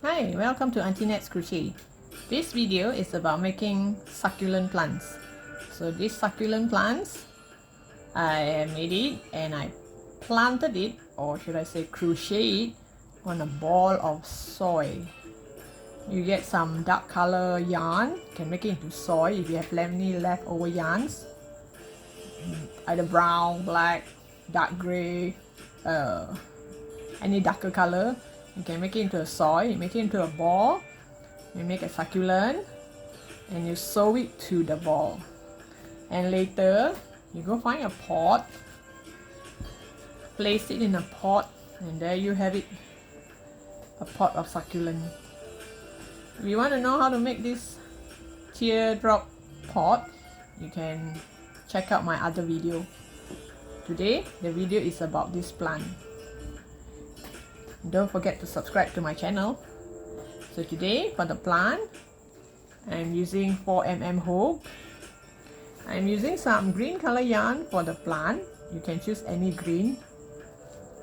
Hi, welcome to Auntie Nat's Crochet. This video is about making succulent plants. So these succulent plants, I made it and I planted it, or should I say crochet it, on a ball of soy. You get some dark color yarn, you can make it into soy if you have any leftover yarns. Either brown, black, dark gray, any darker color. You can make it into a soy, you make it into a ball, you make a succulent, and you sew it to the ball. And later, you go find a pot, place it in a pot, and there you have it, a pot of succulent. If you want to know how to make this teardrop pot, you can check out my other video. Today, the video is about this plant. Don't forget to subscribe to my channel. So today for the plant, I'm using 4mm hook. I'm using some green color yarn for the plant. You can choose any green.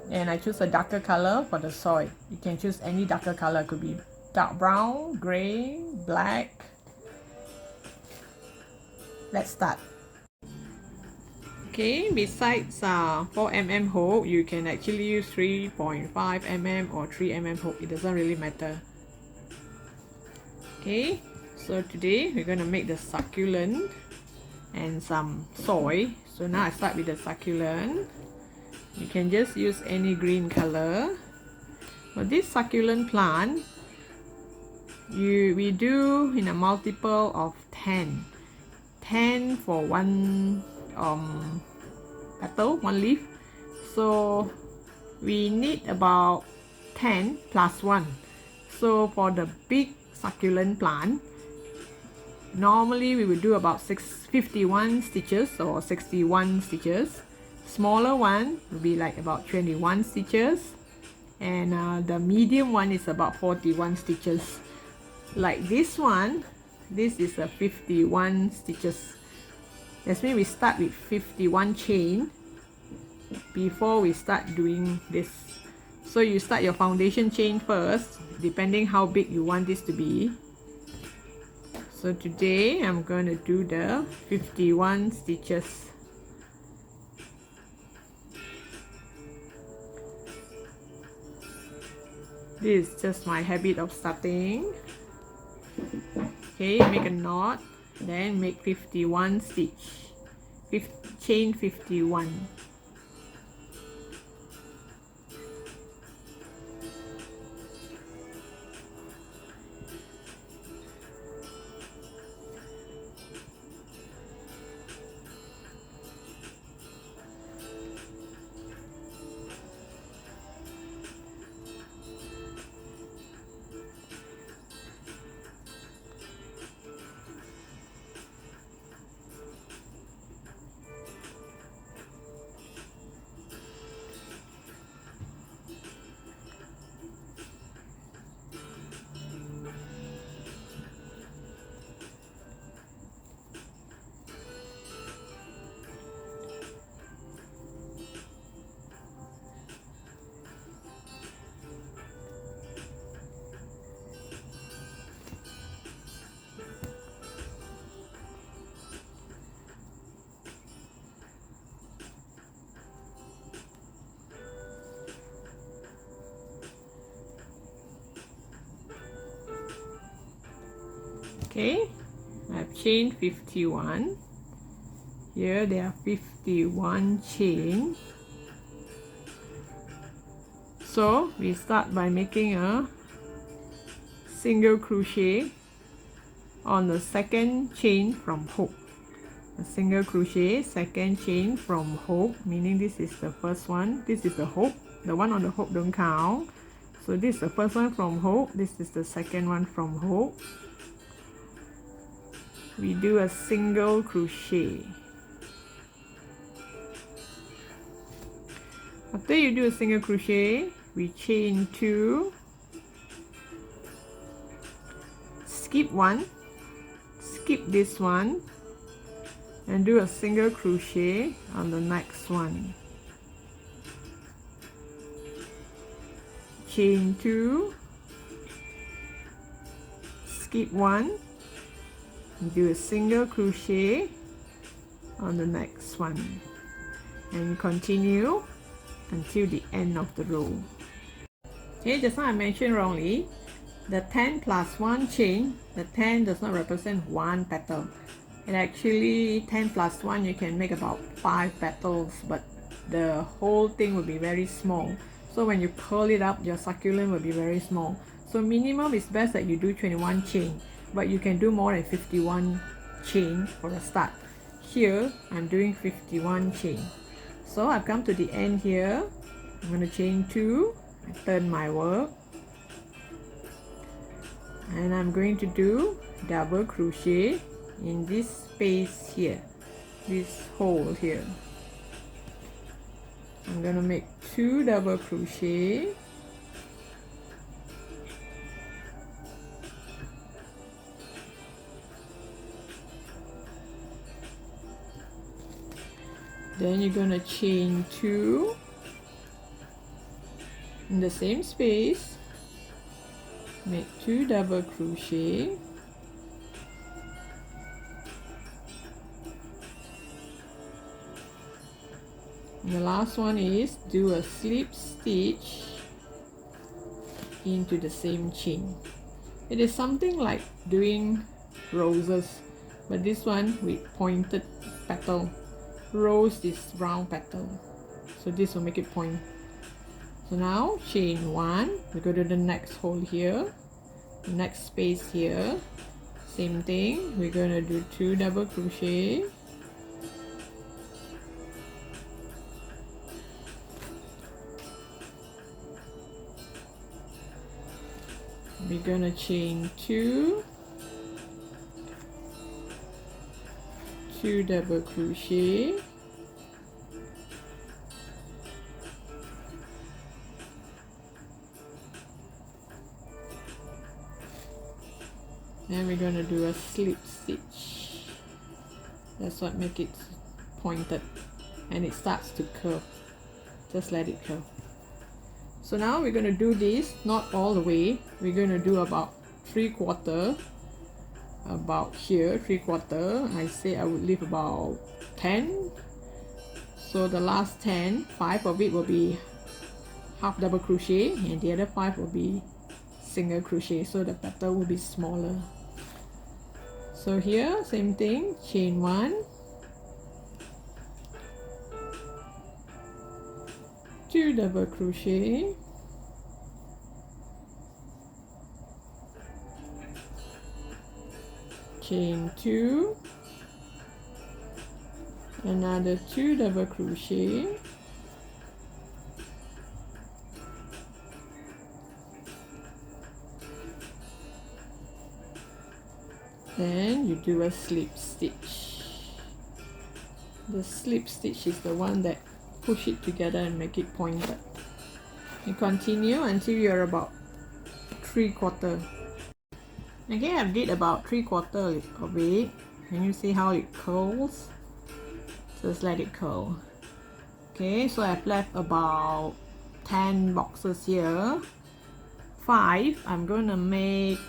And I choose a darker color for the soy. You can choose any darker color. It could be dark brown, gray, black. Let's start. Okay, besides 4mm hook, you can actually use 3.5mm or 3mm hook. It doesn't really matter. Okay, so today we're going to make the succulent and some soy. So now I start with the succulent. You can just use any green color. For this succulent plant, we do in a multiple of 10. 10 for one petal, one leaf. So we need about 10 plus 1. So for the big succulent plant, normally we would do about 51 stitches or 61 stitches. Smaller one would be like about 21 stitches, and the medium one is about 41 stitches. Like this one, this is a 51 stitches. That means we start with 51 chain before we start doing this. So you start your foundation chain first, depending how big you want this to be. So today I'm going to do the 51 stitches. This is just my habit of starting. Okay, make a knot, then make 51 stitch, chain 51. Okay, I've chained 51. Here there are 51 chain. So we start by making a single crochet on the second chain from hook. A single crochet, second chain from hook, meaning this is the first one. This is the hook. The one on the hook don't count. So this is the first one from hook. This is the second one from hook. We do a single crochet. After you do a single crochet, we chain 2, skip 1, skip this one, and do a single crochet on the next one. Chain 2, skip one, do a single crochet on the next one, and continue until the end of the row. Okay, just now I mentioned wrongly, the 10 plus 1 chain, the 10 does not represent one petal. And actually 10 plus 1 you can make about 5 petals, but the whole thing will be very small. So when you curl it up, your succulent will be very small. So minimum is best that you do 21 chain, but you can do more than 51 chain for a start. Here I'm doing 51 chain. So I've come to the end here. I'm going to chain 2, I turn my work, and I'm going to do double crochet in this space here, this hole here. I'm going to make 2 double crochet, then you're going to chain 2 in the same space, make 2 double crochet, and the last one is do a slip stitch into the same chain. It is something like doing roses, but this one with pointed petal. Rose is round petal, so this will make it point. So now chain 1, we go to the next hole here, the next space here, same thing, we're going to do 2 double crochet, we're going to chain 2, 2 double crochet, and we're going to do a slip stitch. That's what makes it pointed, and it starts to curve. Just let it curve. So now we're going to do this, not all the way. We're going to do about 3/4, about here, 3/4. I say I would leave about 10. So the last 10, 5 of it will be half double crochet, and the other 5 will be single crochet, so the petal will be smaller. So here, same thing, chain 1, 2 double crochet, chain 2, another 2 double crochet, then you do a slip stitch. The slip stitch is the one that push it together and make it pointed. You continue until you're about 3/4. Okay, I did about 3/4 of it. Can you see how it curls? Just let it curl. Okay, so I've left about 10 boxes here. 5, I'm gonna make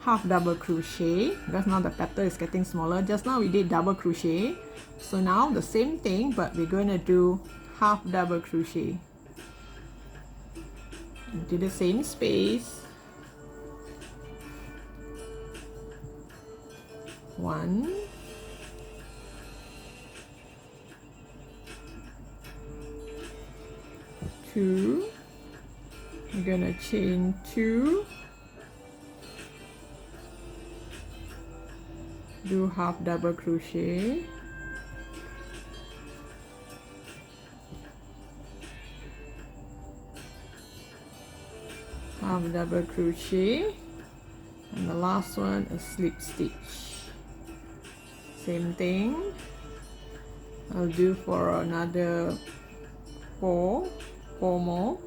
half double crochet, because now the petal is getting smaller. Just now we did double crochet, so now the same thing, but we're going to do half double crochet into the same space. 1, 2, we're going to chain 2, do half double crochet, half double crochet, and the last one a slip stitch. Same thing I'll do for another 4 more.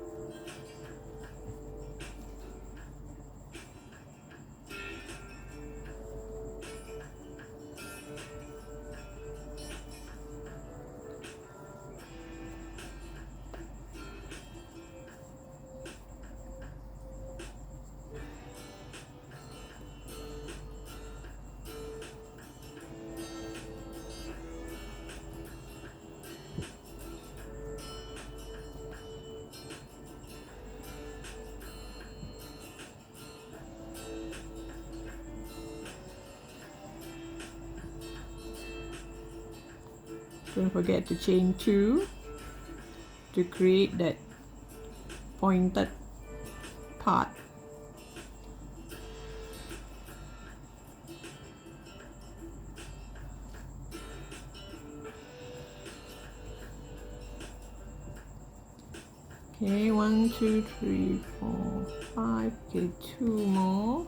Don't forget to chain 2 to create that pointed part. Okay, 1, 2, 3, 4, 5. Okay, 2 more.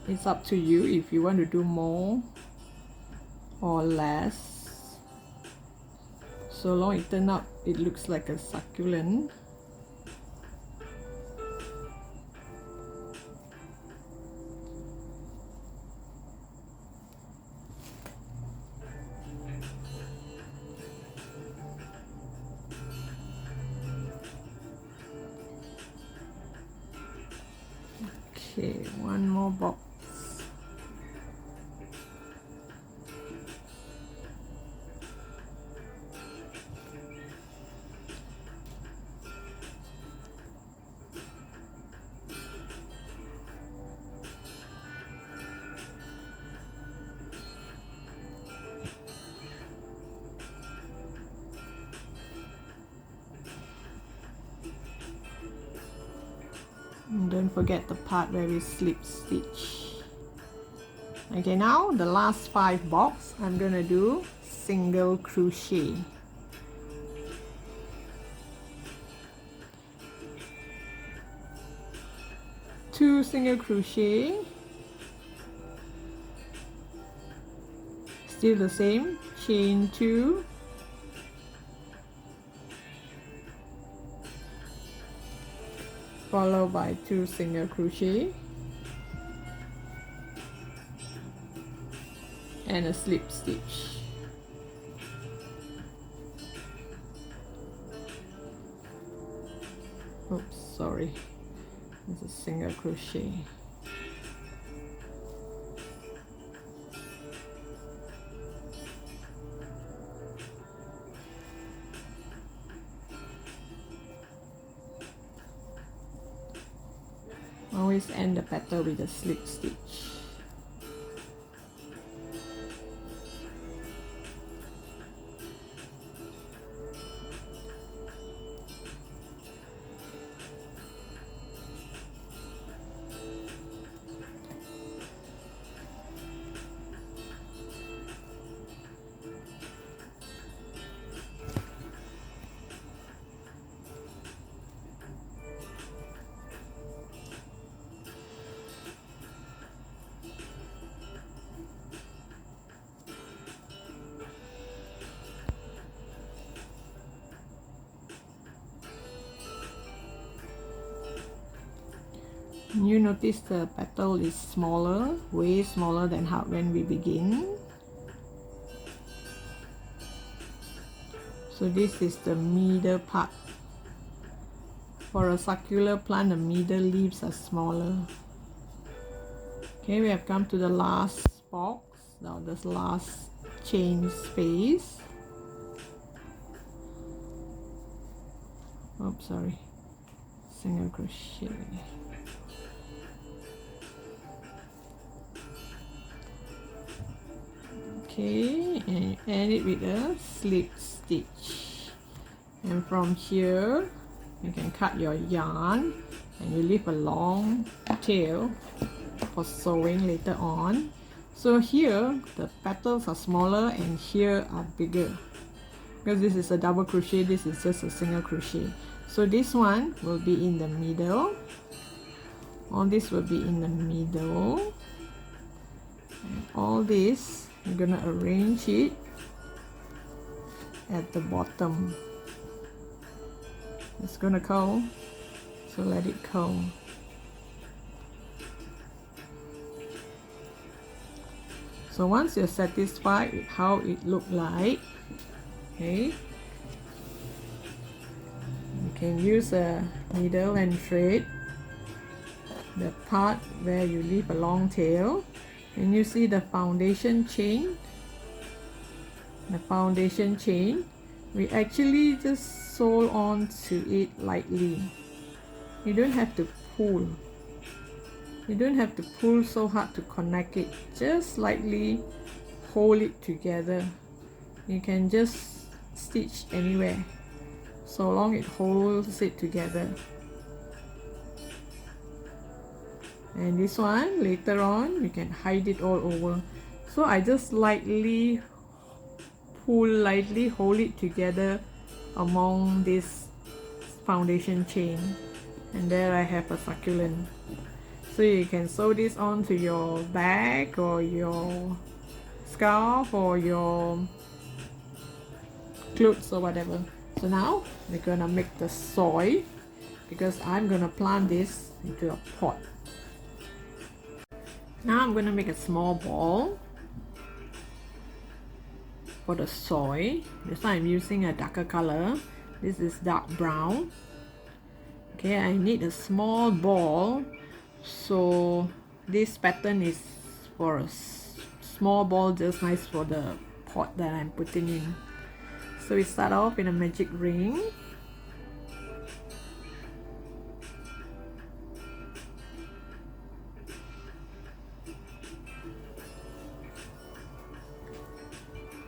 It's up to you if you want to do more or less. So long it turns out it looks like a succulent. Okay, one more box. And don't forget the part where we slip stitch. Okay, now the last 5 box, I'm gonna do single crochet. Two single crochet, still the same, chain 2, followed by 2 single crochet and a slip stitch. Oops, sorry, it's a single crochet. Always end the petal with a slip stitch. You notice the petal is smaller, way smaller than how when we begin. So this is the middle part. For a succulent plant, the middle leaves are smaller. Okay, we have come to the last box, now this last chain space. Oops, sorry, single crochet. Okay, and you end it with a slip stitch, and from here you can cut your yarn and you leave a long tail for sewing later on. So here the petals are smaller and here are bigger, because this is a double crochet, this is just a single crochet. So this one will be in the middle, all this will be in the middle, and all this I'm gonna arrange it at the bottom. It's gonna curl, so let it curl. So once you're satisfied with how it looked like, okay, you can use a needle and thread the part where you leave a long tail. And you see the foundation chain, we actually just sew on to it lightly. You don't have to pull. You don't have to pull so hard to connect it. Just slightly hold it together. You can just stitch anywhere so long it holds it together. And this one, later on, you can hide it all over. So I just lightly pull, lightly hold it together among this foundation chain. And there I have a succulent. So you can sew this onto your bag or your scarf or your clothes or whatever. So now we're gonna make the soil, because I'm gonna plant this into a pot. Now I'm gonna make a small ball for the soil. This one I'm using a darker color. This is dark brown. Okay, I need a small ball, so this pattern is for a small ball, just nice for the pot that I'm putting in. So we start off in a magic ring.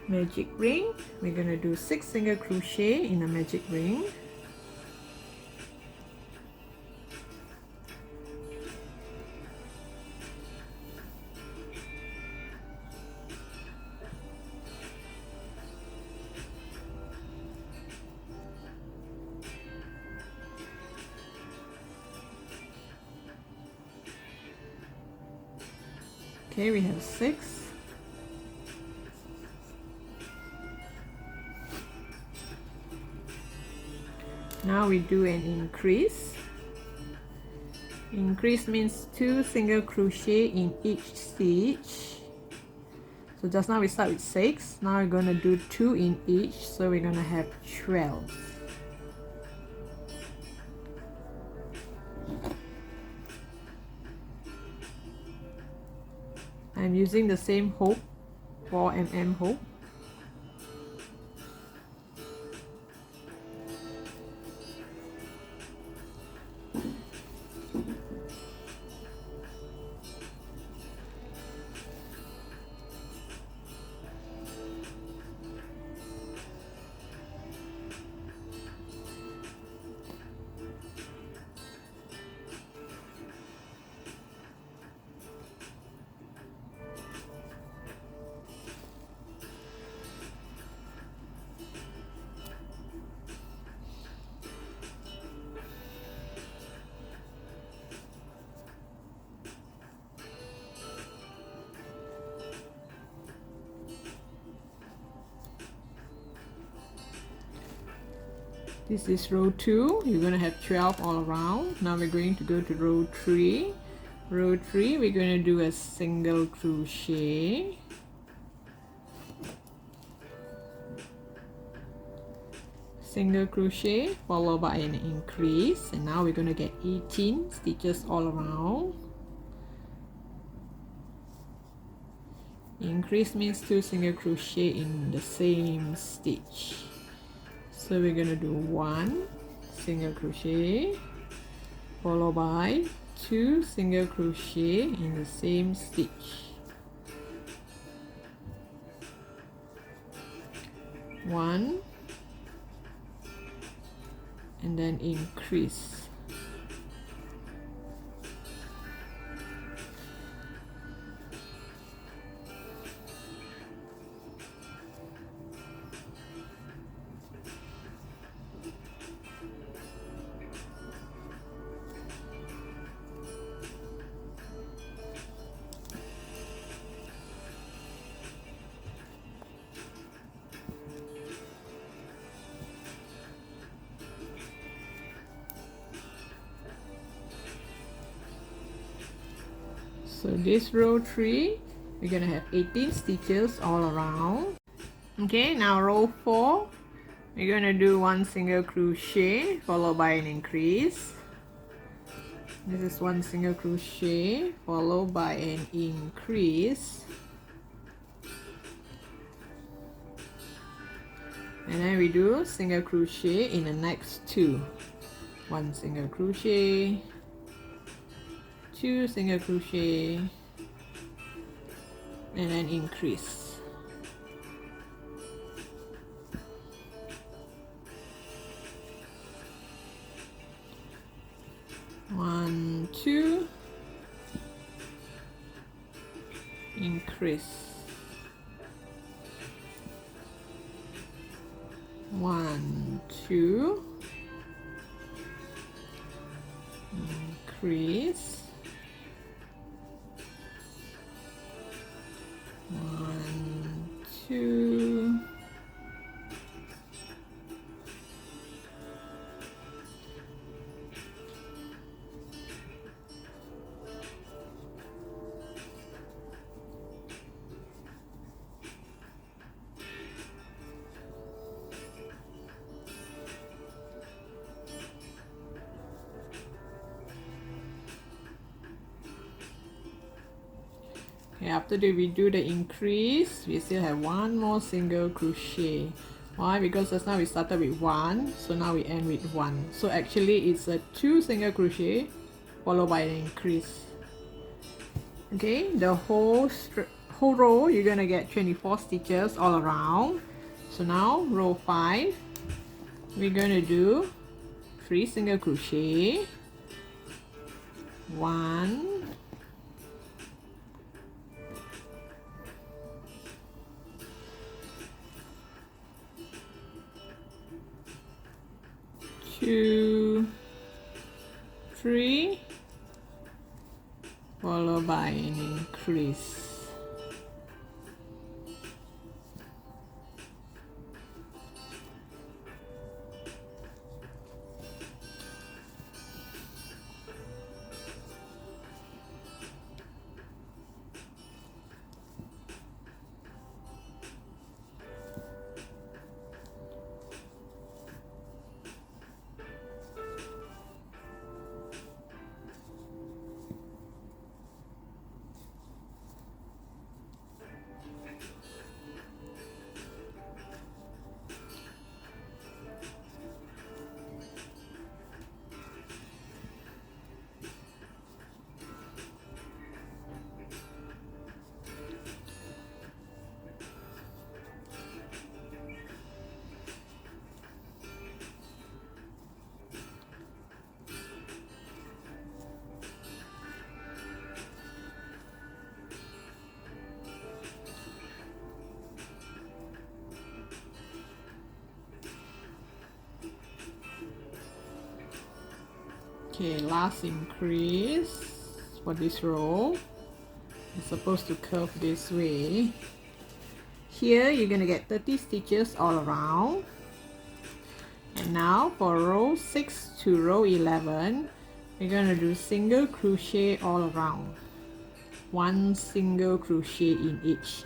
Magic ring, we're gonna do 6 single crochet in a magic ring. Okay, we have 6. Now we do an increase. Increase means 2 single crochet in each stitch. So just now we start with 6. Now we're going to do 2 in each, so we're going to have 12. I'm using the same hook, 4mm hook. This is row 2. You're going to have 12 all around. Now we're going to go to row 3. Row 3, we're going to do a single crochet. Single crochet followed by an increase, and now we're going to get 18 stitches all around. Increase means 2 single crochet in the same stitch. So we're going to do 1 single crochet followed by 2 single crochet in the same stitch. 1 and then increase. So this row 3, we're gonna have 18 stitches all around. Okay, now row 4, we're gonna do 1 single crochet followed by an increase. This is 1 single crochet followed by an increase. And then we do single crochet in the next 2. 1 single crochet 2 single crochet and then increase. One, 2, increase. 1, 2, increase. 1, 2, okay, after we do the increase, we still have one more single crochet. Why? Because just now we started with 1, so now we end with 1. So actually it's a 2 single crochet followed by an increase. Okay, the whole row you're gonna get 24 stitches all around. So now row 5, we're gonna do 3 single crochet, 1, 2, 3, followed by an increase. Okay, last increase for this row. It's supposed to curve this way. Here you're gonna get 30 stitches all around. And now for row 6 to row 11, we're gonna do single crochet all around. 1 single crochet in each.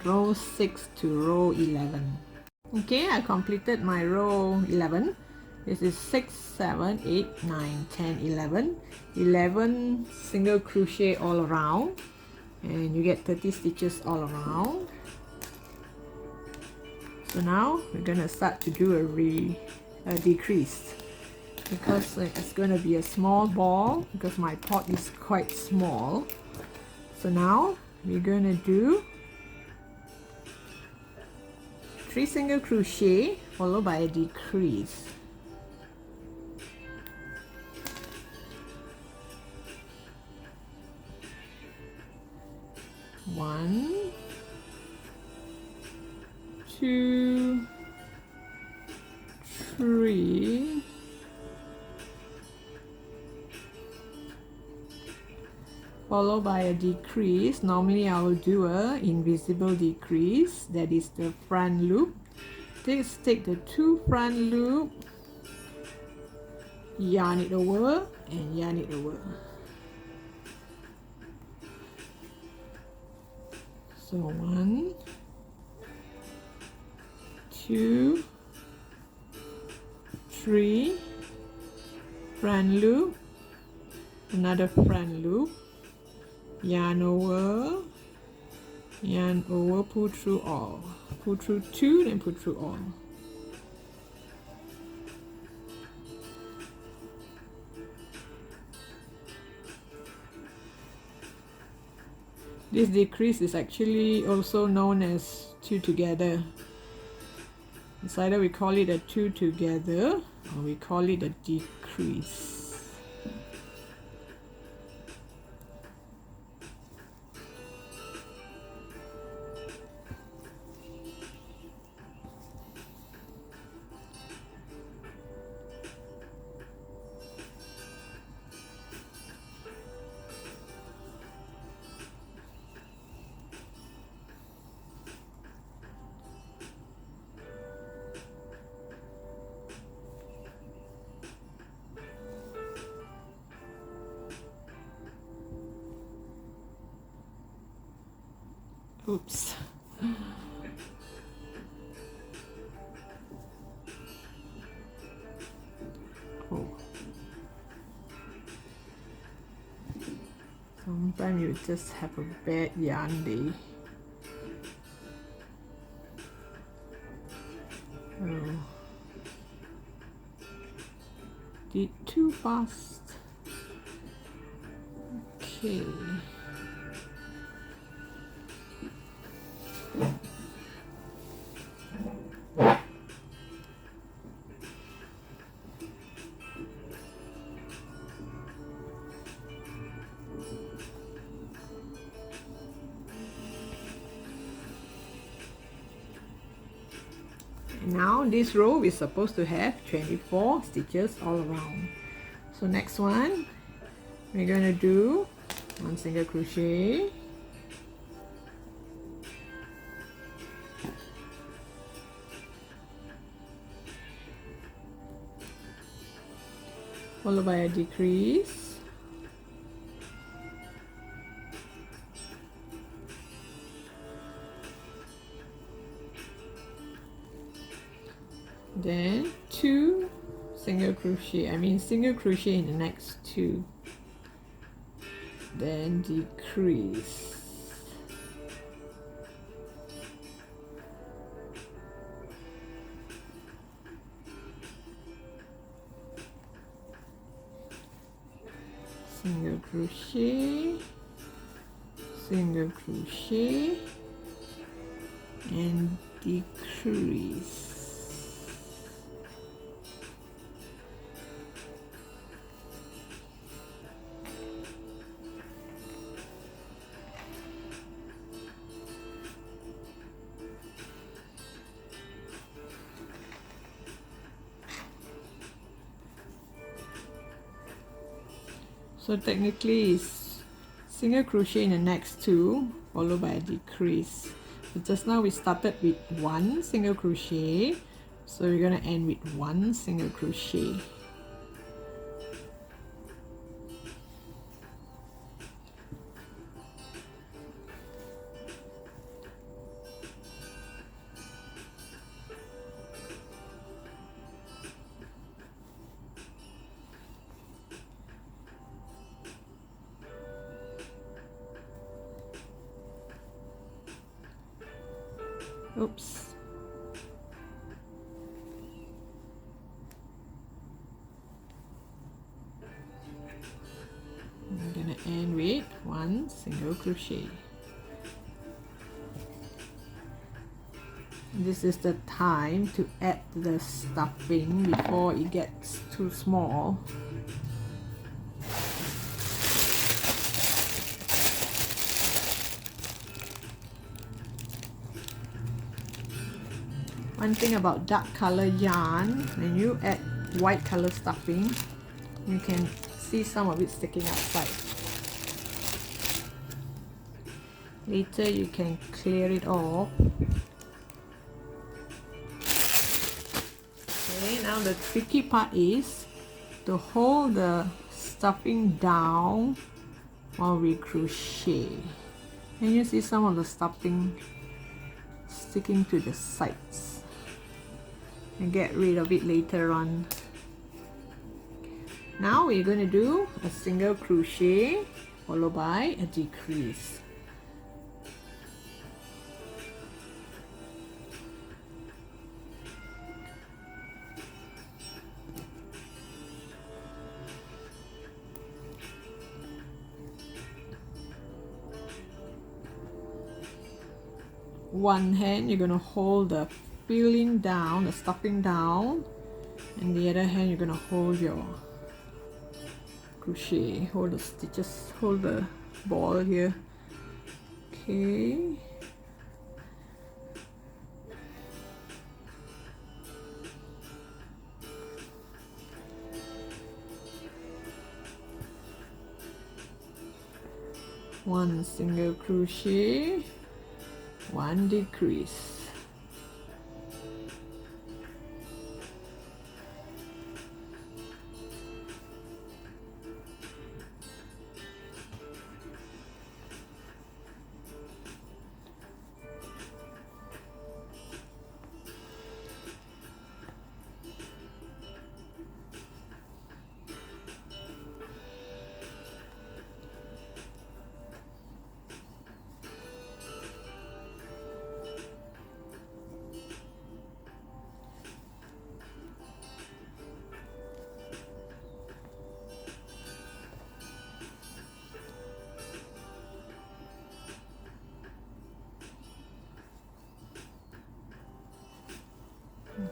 Row 6 to row 11. Okay, I completed my row 11. This is 6, 7, 8, 9, 10, 11. 11 single crochet all around. And you get 30 stitches all around. So now we're gonna start to do a decrease. Because it's gonna be a small ball, because my pot is quite small. So now we're gonna do 3 single crochet followed by a decrease. One, 2, 3, followed by a decrease. Normally I will do a invisible decrease, that is the front loop. Take the 2 front loop, yarn it over and yarn it over. So 1, 2, 3, front loop, another front loop, yarn over, pull through all, pull through 2, then pull through all. This decrease is actually also known as two together. It's either we call it a two together or we call it a decrease. Oops. Oh. Sometimes you just have a bad yarn day. Oh. Did too fast. Okay. Now this row is supposed to have 24 stitches all around. So next one, we're going to do 1 single crochet, followed by a decrease, then 2 single crochet, single crochet in the next 2, then decrease, single crochet, single crochet, and decrease. So technically it's single crochet in the next 2 followed by a decrease. But just now we started with 1 single crochet, so we're going to end with 1 single crochet. Oops. I'm gonna end with 1 single crochet. This is the time to add the stuffing before it gets too small. One thing about dark color yarn, when you add white color stuffing, you can see some of it sticking outside. Later you can clear it off. Okay, now the tricky part is to hold the stuffing down while we crochet. Can you see some of the stuffing sticking to the sides? And get rid of it later on. Now we're going to do a single crochet followed by a decrease. one hand you're going to hold the filling down, the stuffing down, and the other hand you're going to hold your crochet, hold the stitches, hold the ball here. Okay. One single crochet, one decrease.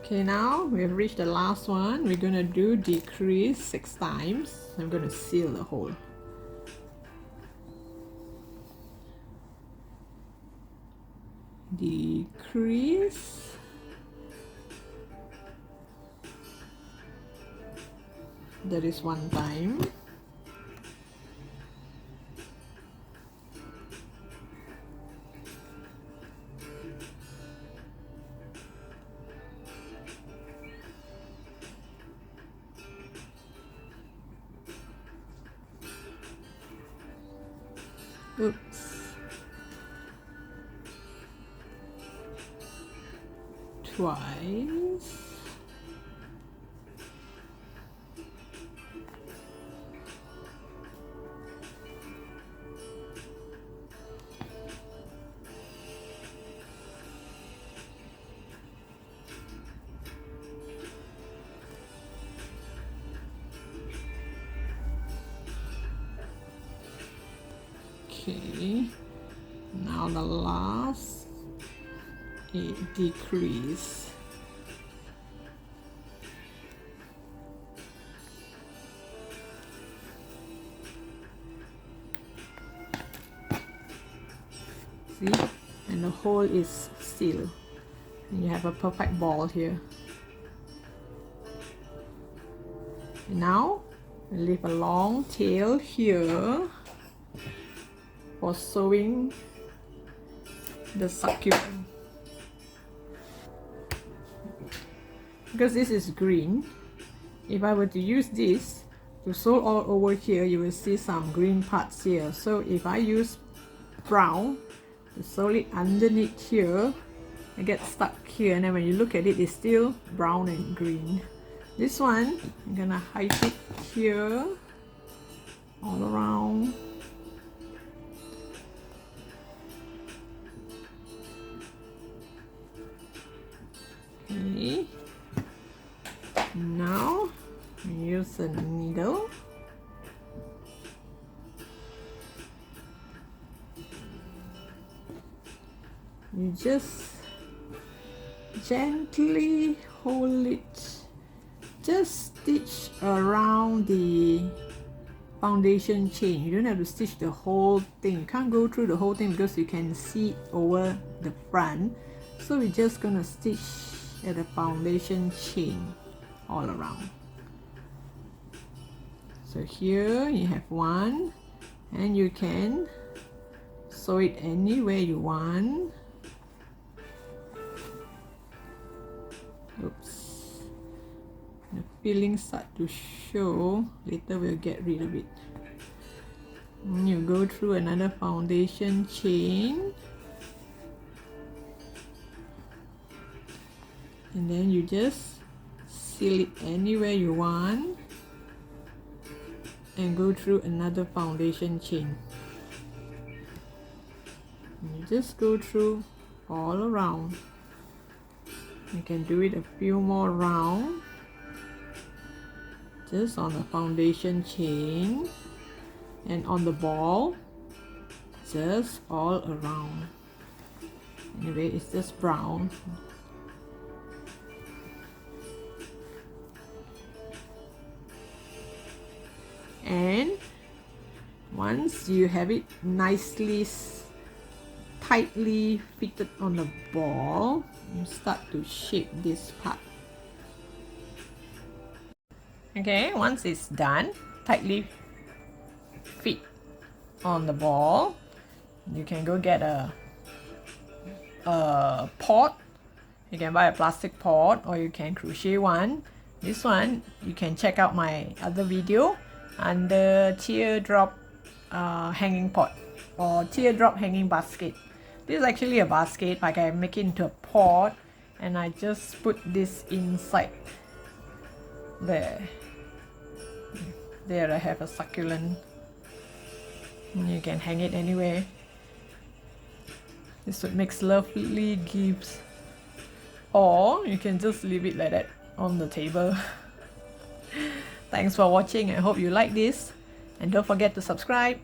Okay, now we've reached the last one. We're going to do decrease 6 times. I'm going to seal the hole. Decrease. That is 1 time. Oops. Twice. Okay, now the last 8 decrease. See, and the hole is sealed. And you have a perfect ball here. And now we leave a long tail here for sewing the succulent. Because this is green, if I were to use this to sew all over here, you will see some green parts here. So if I use brown to sew it underneath here, it gets stuck here, and then when you look at it, it's still brown and green. This one, I'm gonna hide it here all around. Okay, now use a needle. You just gently hold it, just stitch around the foundation chain. You don't have to stitch the whole thing. You can't go through the whole thing because you can see over the front. So we're just gonna stitch at the foundation chain all around. So here you have one, and you can sew it anywhere you want. Oops, the filling start to show. Later we'll get rid of it. And you go through another foundation chain, and then you just seal it anywhere you want and go through another foundation chain. And you just go through all around. You can do it a few more rounds just on the foundation chain and on the ball, just all around. Anyway, it's just brown. And once you have it nicely tightly fitted on the ball, you start to shape this part. Okay, once it's done, tightly fit on the ball, you can go get a pot. You can buy a plastic pot or you can crochet one. This one you can check out my other video under teardrop hanging pot or teardrop hanging basket. This is actually a basket, like I make it into a pot and I just put this inside. There I have a succulent. You can hang it anywhere. This would make lovely gifts, or you can just leave it like that on the table. Thanks for watching. I hope you like this, and don't forget to subscribe.